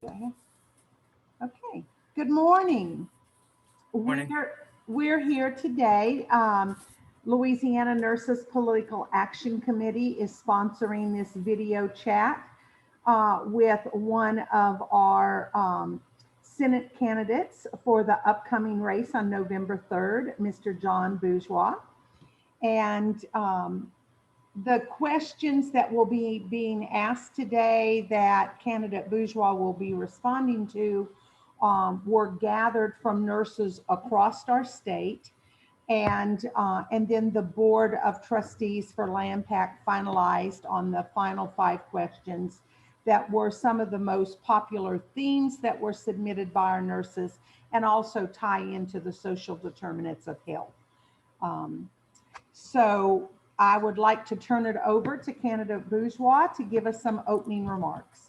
Okay. Okay. Good morning. Morning. We're here today. Louisiana Nurses Political Action Committee is sponsoring this video chat with one of our Senate candidates for the upcoming race on November 3rd, Mr. John Bourgeois. And the questions that will be being asked today that candidate Bourgeois will be responding to were gathered from nurses across our state, and then the Board of Trustees for LANPAC finalized on the final 5 questions that were some of the most popular themes that were submitted by our nurses and also tie into the social determinants of health. So I would like to turn it over to candidate Bourgeois to give us some opening remarks.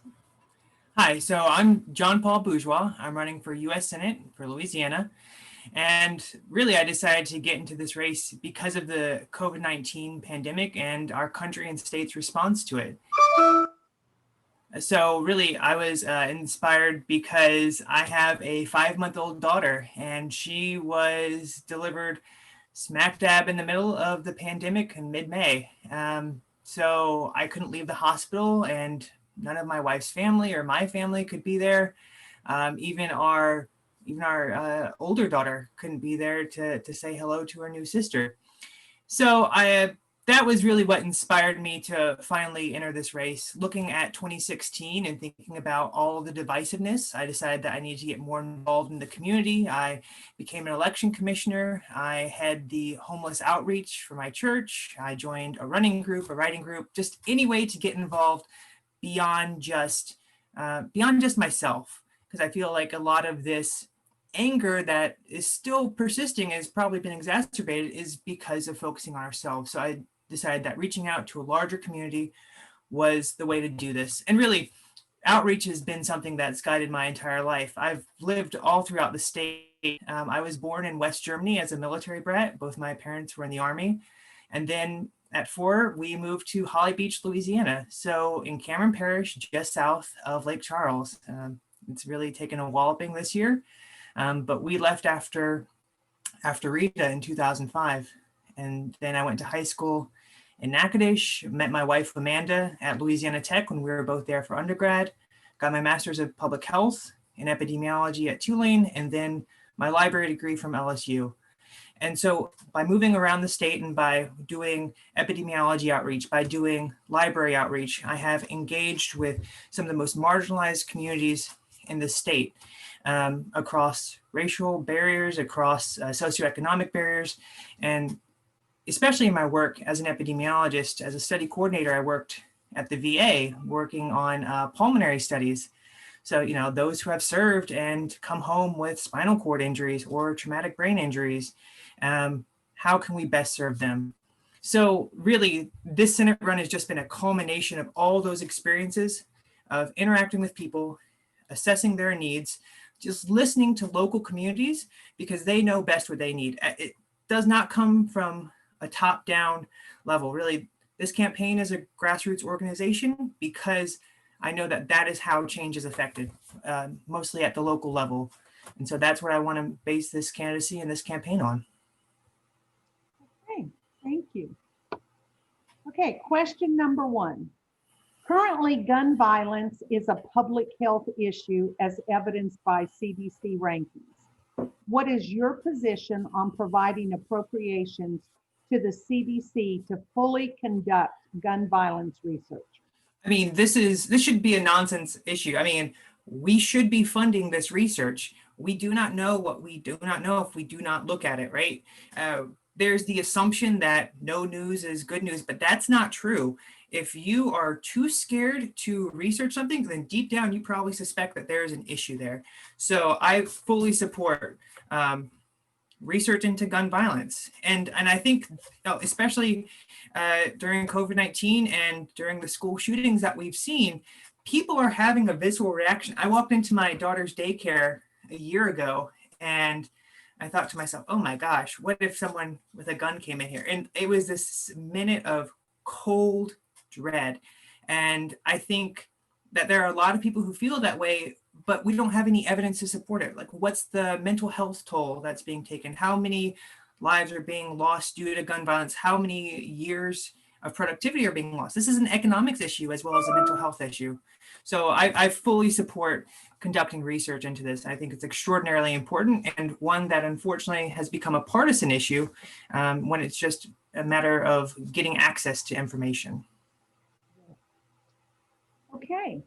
Hi, so I'm John Paul Bourgeois. I'm running for U.S. Senate for Louisiana. And really, I decided to get into this race because of the COVID-19 pandemic and our country and state's response to it. So really, I was inspired because I have a 5-month-old daughter, and she was delivered smack dab in the middle of the pandemic in mid-May. So I couldn't leave the hospital, and none of my wife's family or my family could be there. Even our older daughter couldn't be there to say hello to her new sister. So that was really what inspired me to finally enter this race. Looking at 2016 and thinking about all the divisiveness, I decided that I needed to get more involved in the community. I became an election commissioner. I had the homeless outreach for my church. I joined a running group, a writing group, just any way to get involved beyond just myself, because I feel like a lot of this anger that is still persisting, has probably been exacerbated, is because of focusing on ourselves. So I decided that reaching out to a larger community was the way to do this. And really, outreach has been something that's guided my entire life. I've lived all throughout the state. I was born in West Germany as a military brat. Both my parents were in the Army. And then at 4, we moved to Holly Beach, Louisiana. So in Cameron Parish, just south of Lake Charles. It's really taken a walloping this year. But we left after Rita in 2005. And then I went to high school in Natchitoches, met my wife Amanda at Louisiana Tech when we were both there for undergrad, got my master's of public health in epidemiology at Tulane, and then my library degree from LSU. And so by moving around the state and by doing epidemiology outreach, by doing library outreach, I have engaged with some of the most marginalized communities in the state, across racial barriers, across socioeconomic barriers, and especially in my work as an epidemiologist, as a study coordinator, I worked at the VA working on pulmonary studies. So, those who have served and come home with spinal cord injuries or traumatic brain injuries, how can we best serve them? So really, this Senate run has just been a culmination of all those experiences of interacting with people, assessing their needs, just listening to local communities because they know best what they need. It does not come from a top-down level. Really, this campaign is a grassroots organization because I know that that is how change is affected, mostly at the local level. And so that's what I want to base this candidacy and this campaign on. Okay, thank you. Okay, question number 1. Currently, gun violence is a public health issue as evidenced by CDC rankings. What is your position on providing appropriations to the CDC to fully conduct gun violence research? I mean, this should be a nonsense issue. I mean, we should be funding this research. We do not know what we do not know if we do not look at it, right? There's the assumption that no news is good news, but that's not true. If you are too scared to research something, then deep down, you probably suspect that there is an issue there. So I fully support research into gun violence. And I think, especially during COVID-19 and during the school shootings that we've seen, people are having a visceral reaction. I walked into my daughter's daycare a year ago and I thought to myself, oh my gosh, what if someone with a gun came in here? And it was this minute of cold dread. And I think that there are a lot of people who feel that way, but we don't have any evidence to support it. Like, what's the mental health toll that's being taken? How many lives are being lost due to gun violence? How many years of productivity are being lost? This is an economics issue as well as a mental health issue. So I fully support conducting research into this. I think it's extraordinarily important, and one that unfortunately has become a partisan issue when it's just a matter of getting access to information. Okay.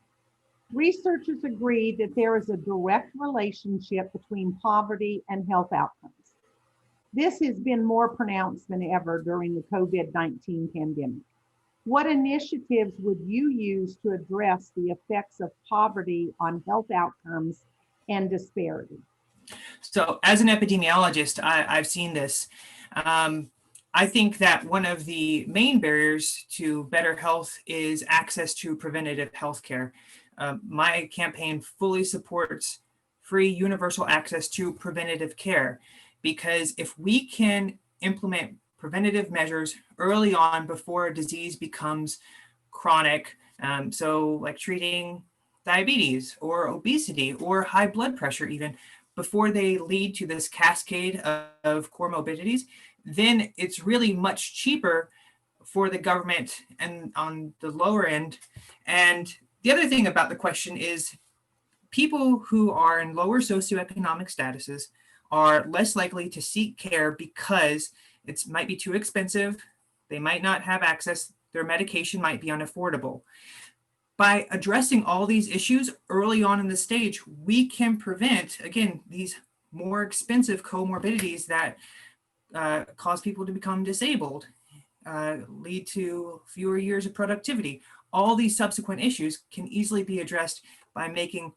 Researchers agree that there is a direct relationship between poverty and health outcomes. This has been more pronounced than ever during the COVID-19 pandemic. What initiatives would you use to address the effects of poverty on health outcomes and disparity? So as an epidemiologist, I've seen this. I think that one of the main barriers to better health is access to preventative health care. My campaign fully supports free universal access to preventative care, because if we can implement preventative measures early on before a disease becomes chronic, so like treating diabetes or obesity or high blood pressure even, before they lead to this cascade of comorbidities, then it's really much cheaper for the government and on the lower end. And the other thing about the question is people who are in lower socioeconomic statuses are less likely to seek care because it might be too expensive. They might not have access. Their medication might be unaffordable. By addressing all these issues early on in the stage, we can prevent, again, these more expensive comorbidities that cause people to become disabled, lead to fewer years of productivity. All these subsequent issues can easily be addressed by making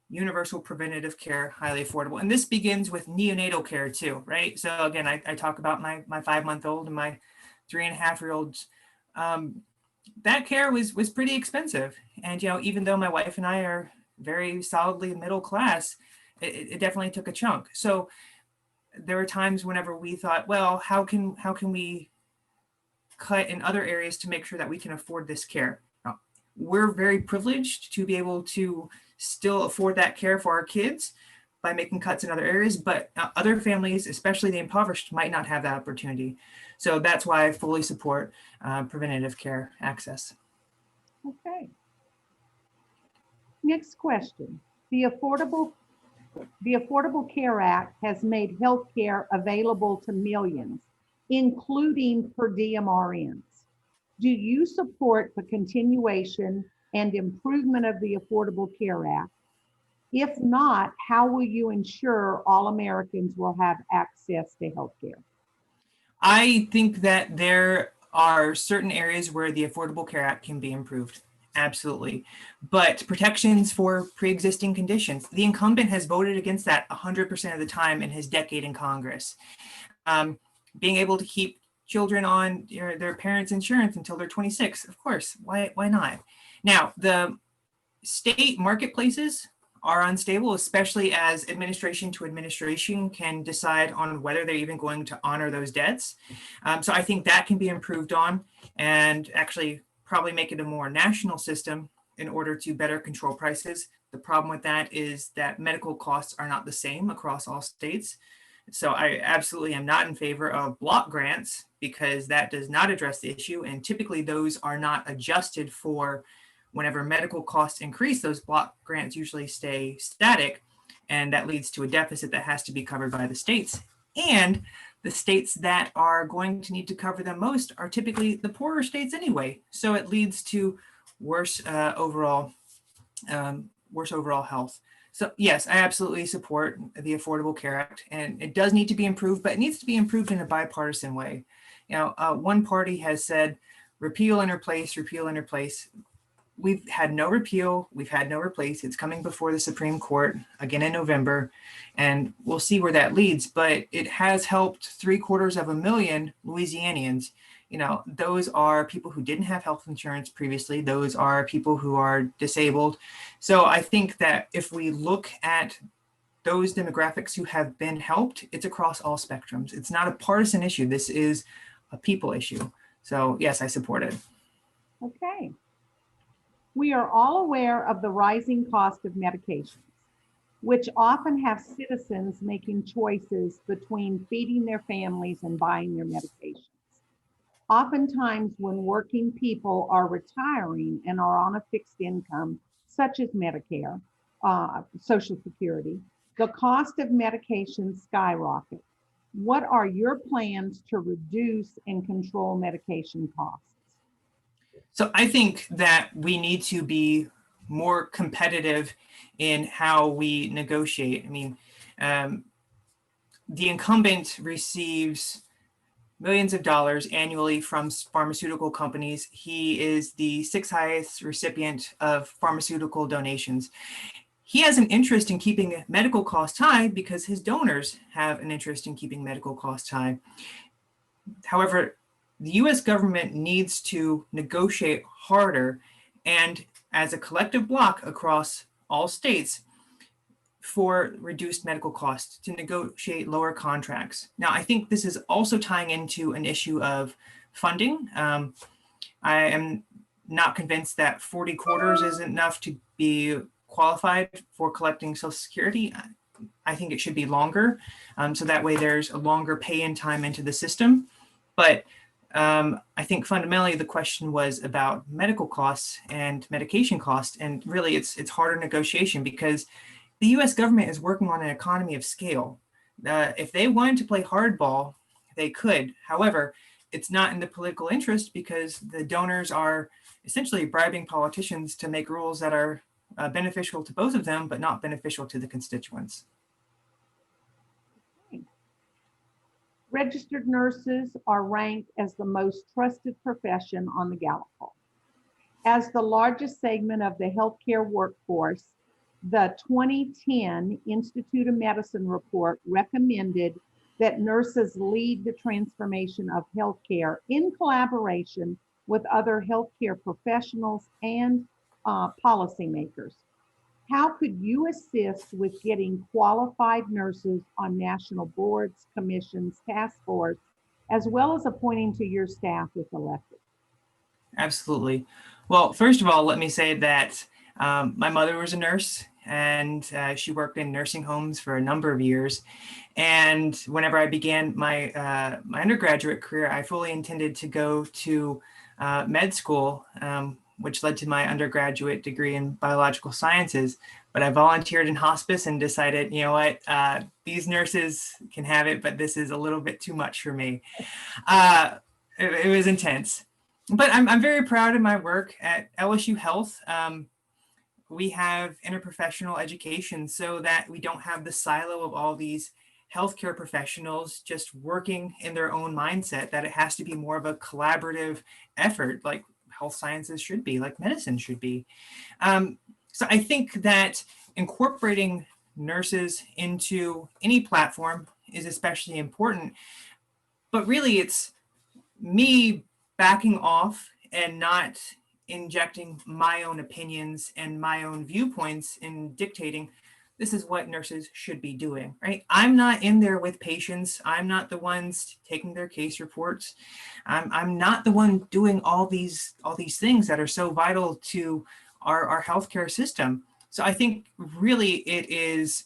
universal preventative care highly affordable. And this begins with neonatal care too, right? So again, I talk about my 5-month-old and my 3.5-year-olds. That care was pretty expensive. And, even though my wife and I are very solidly middle class, it definitely took a chunk. So there were times whenever we thought, well, how can we cut in other areas to make sure that we can afford this care? Now, we're very privileged to be able to still afford that care for our kids by making cuts in other areas, but other families, especially the impoverished, might not have that opportunity. So that's why I fully support preventative care access. Okay. Next question. The Affordable Care Act has made health care available to millions, including per diem RNs. Do you support the continuation and improvement of the Affordable Care Act? If not, how will you ensure all Americans will have access to health care? I think that there are certain areas where the Affordable Care Act can be improved. Absolutely. But protections for pre-existing conditions, the incumbent has voted against that 100% of the time in his decade in Congress. Being able to keep children on their parents' insurance until they're 26, of course, why not? Now, the state marketplaces are unstable, especially as administration to administration can decide on whether they're even going to honor those debts. So I think that can be improved on, and actually probably make it a more national system in order to better control prices. The problem with that is that medical costs are not the same across all states. So I absolutely am not in favor of block grants, because that does not address the issue. And typically those are not adjusted for whenever medical costs increase. Those block grants usually stay static, and that leads to a deficit that has to be covered by the states. And the states that are going to need to cover them most are typically the poorer states anyway. So it leads to worse overall health. So yes, I absolutely support the Affordable Care Act, and it does need to be improved, but it needs to be improved in a bipartisan way. One party has said, repeal and replace, repeal and replace. We've had no repeal, we've had no replace. It's coming before the Supreme Court again in November, and we'll see where that leads. But it has helped 750,000 Louisianians. Those are people who didn't have health insurance previously. Those are people who are disabled. So I think that if we look at those demographics who have been helped, it's across all spectrums. It's not a partisan issue. This is a people issue. So yes, I support it. Okay. We are all aware of the rising cost of medications. which often have citizens making choices between feeding their families and buying their medications. Oftentimes, when working people are retiring and are on a fixed income, such as Medicare, Social Security, the cost of medications skyrocket. What are your plans to reduce and control medication costs? So I think that we need to be more competitive in how we negotiate. I mean, the incumbent receives millions of dollars annually from pharmaceutical companies. He is the sixth highest recipient of pharmaceutical donations. He has an interest in keeping medical costs high because his donors have an interest in keeping medical costs high. However, the US government needs to negotiate harder and as a collective bloc across all states for reduced medical costs to negotiate lower contracts. Now, I think this is also tying into an issue of funding. I am not convinced that 40 quarters is enough to be qualified for collecting Social Security. I think it should be longer, so that way there's a longer pay-in time into the system. But I think fundamentally the question was about medical costs and medication costs, and really it's harder negotiation because the US government is working on an economy of scale. If they wanted to play hardball, they could. However, it's not in the political interest because the donors are essentially bribing politicians to make rules that are beneficial to both of them, but not beneficial to the constituents. Registered nurses are ranked as the most trusted profession on the Gallup poll. As the largest segment of the healthcare workforce, the 2010 Institute of Medicine report recommended that nurses lead the transformation of healthcare in collaboration with other healthcare professionals and policymakers. How could you assist with getting qualified nurses on national boards, commissions, task force, as well as appointing to your staff if elected? Absolutely. Well, first of all, let me say that my mother was a nurse, and she worked in nursing homes for a number of years. And whenever I began my my undergraduate career, I fully intended to go to med school, which led to my undergraduate degree in biological sciences. But I volunteered in hospice and decided, you know what, these nurses can have it, but this is a little bit too much for me. It was intense. But I'm very proud of my work at LSU Health. We have interprofessional education so that we don't have the silo of all these healthcare professionals just working in their own mindset, that it has to be more of a collaborative effort, like health sciences should be, like medicine should be. So I think that incorporating nurses into any platform is especially important, but really it's me backing off and not injecting my own opinions and my own viewpoints in dictating this is what nurses should be doing, right? I'm not in there with patients. I'm not the ones taking their case reports. I'm not the one doing all these things that are so vital to our healthcare system. So I think really it is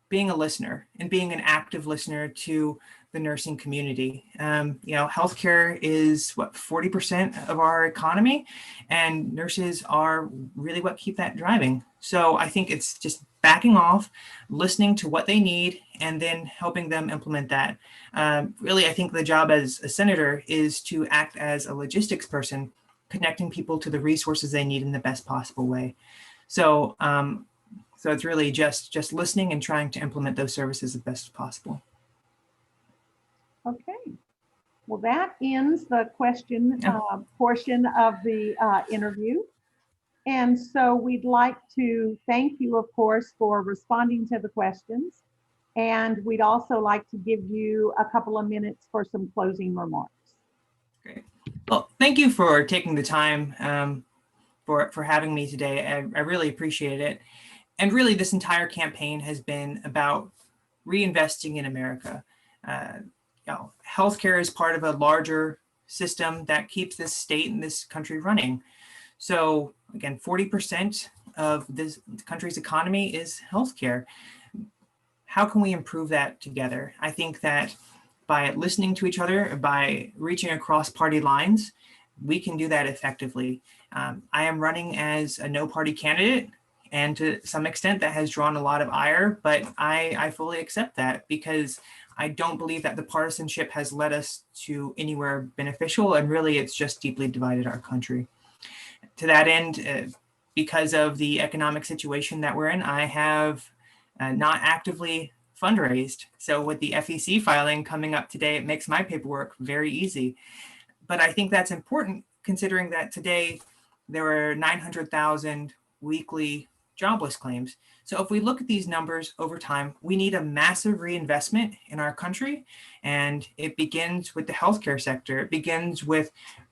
being a listener and being an active listener to the nursing community. You know, healthcare is what, 40% of our economy, and nurses are really what keep that driving. So I think it's just backing off, listening to what they need, and then helping them implement that. Really, I think the job as a senator is to act as a logistics person, connecting people to the resources they need in the best possible way. So, so it's really just listening and trying to implement those services as best as possible. Okay. Well, that ends the question portion of the interview. And so we'd like to thank you, of course, for responding to the questions. And we'd also like to give you a couple of minutes for some closing remarks. Great. Well, thank you for taking the time for having me today. I really appreciate it. And really, this entire campaign has been about reinvesting in America. You know, healthcare is part of a larger system that keeps this state and this country running. So again, 40% of this country's economy is healthcare. How can we improve that together? I think that by listening to each other, by reaching across party lines, we can do that effectively. I am running as a no party candidate, and to some extent that has drawn a lot of ire, but I fully accept that because I don't believe that the partisanship has led us to anywhere beneficial, and really it's just deeply divided our country. To that end, because of the economic situation that we're in, I have not actively fundraised. So with the FEC filing coming up today, it makes my paperwork very easy. But I think that's important considering that today there are 900,000 weekly jobless claims. So if we look at these numbers over time, we need a massive reinvestment in our country. And it begins with the healthcare sector. It begins with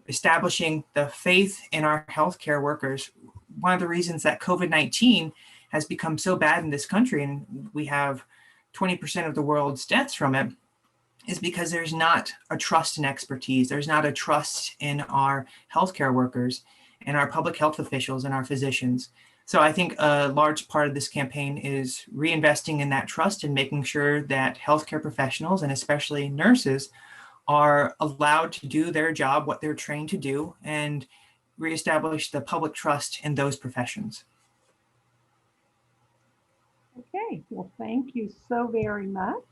establishing the faith in our healthcare workers. One of the reasons that COVID-19 has become so bad in this country, and we have 20% of the world's deaths from it, is because there's not a trust in expertise. There's not a trust in our healthcare workers and our public health officials and our physicians. So I think a large part of this campaign is reinvesting in that trust and making sure that healthcare professionals, and especially nurses, are allowed to do their job, what they're trained to do, and reestablish the public trust in those professions. Okay, well, thank you so very much.